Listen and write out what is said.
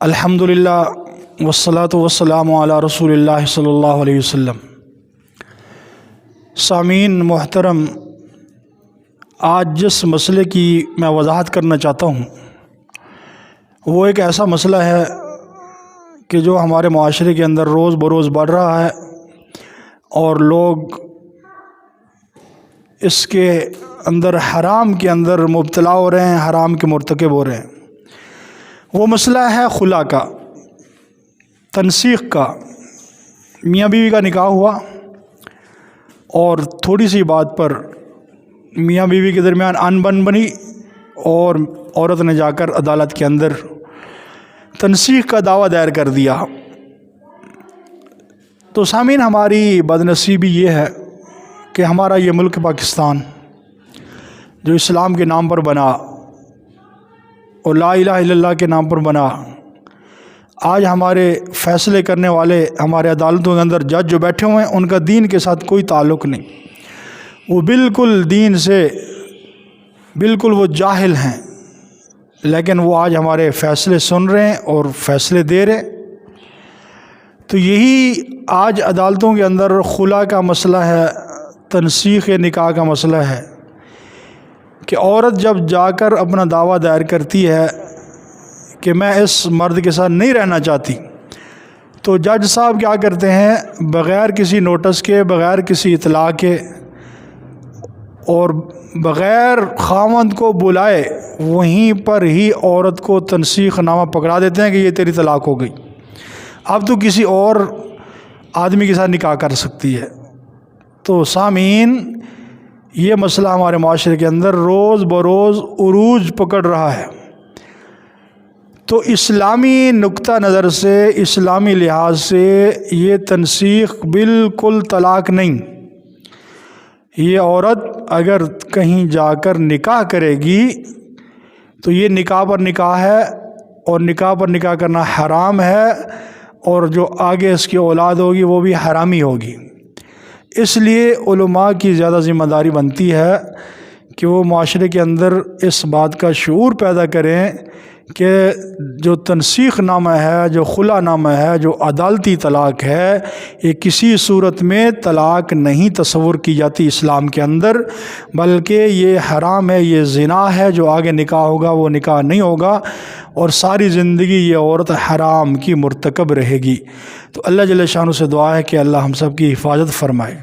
الحمدللہ والصلاۃ والسلام علی رسول اللہ صلی اللہ علیہ وسلم۔ سامعین محترم، آج جس مسئلے کی میں وضاحت کرنا چاہتا ہوں وہ ایک ایسا مسئلہ ہے کہ جو ہمارے معاشرے کے اندر روز بروز بڑھ رہا ہے اور لوگ اس کے اندر حرام کے اندر مبتلا ہو رہے ہیں، حرام کے مرتکب ہو رہے ہیں۔ وہ مسئلہ ہے خلا کا، تنسیخ کا۔ میاں بیوی کا نکاح ہوا اور تھوڑی سی بات پر میاں بیوی کے درمیان انبن بنی اور عورت نے جا کر عدالت کے اندر تنسیخ کا دعویٰ دائر کر دیا۔ تو سامعین، ہماری بدنصیبی یہ ہے کہ ہمارا یہ ملک پاکستان جو اسلام کے نام پر بنا اور لا الہ الا اللہ کے نام پر بنا، آج ہمارے فیصلے کرنے والے ہمارے عدالتوں کے اندر جج جو بیٹھے ہوئے ہیں ان کا دین کے ساتھ کوئی تعلق نہیں، وہ بالکل دین سے بالکل وہ جاہل ہیں، لیکن وہ آج ہمارے فیصلے سن رہے ہیں اور فیصلے دے رہے۔ تو یہی آج عدالتوں کے اندر خلا کا مسئلہ ہے، تنسیخ نکاح کا مسئلہ ہے کہ عورت جب جا کر اپنا دعویٰ دائر کرتی ہے کہ میں اس مرد کے ساتھ نہیں رہنا چاہتی، تو جج صاحب کیا کرتے ہیں، بغیر کسی نوٹس کے، بغیر کسی اطلاع کے اور بغیر خاوند کو بلائے وہیں پر ہی عورت کو تنسیخ نامہ پکڑا دیتے ہیں کہ یہ تیری طلاق ہو گئی، اب تو کسی اور آدمی کے ساتھ نکاح کر سکتی ہے۔ تو سامعین، یہ مسئلہ ہمارے معاشرے کے اندر روز بروز عروج پکڑ رہا ہے۔ تو اسلامی نقطہ نظر سے، اسلامی لحاظ سے یہ تنسیخ بالکل طلاق نہیں۔ یہ عورت اگر کہیں جا کر نکاح کرے گی تو یہ نکاح پر نکاح ہے اور نکاح پر نکاح کرنا حرام ہے، اور جو آگے اس کی اولاد ہوگی وہ بھی حرامی ہوگی۔ اس لیے علماء کی زیادہ ذمہ داری بنتی ہے کہ وہ معاشرے کے اندر اس بات کا شعور پیدا کریں کہ جو تنسیخ نامہ ہے، جو خلا نامہ ہے، جو عدالتی طلاق ہے، یہ کسی صورت میں طلاق نہیں تصور کی جاتی اسلام کے اندر، بلکہ یہ حرام ہے، یہ زنا ہے۔ جو آگے نکاح ہوگا وہ نکاح نہیں ہوگا اور ساری زندگی یہ عورت حرام کی مرتکب رہے گی۔ تو اللہ جل شانہ سے دعا ہے کہ اللہ ہم سب کی حفاظت فرمائے۔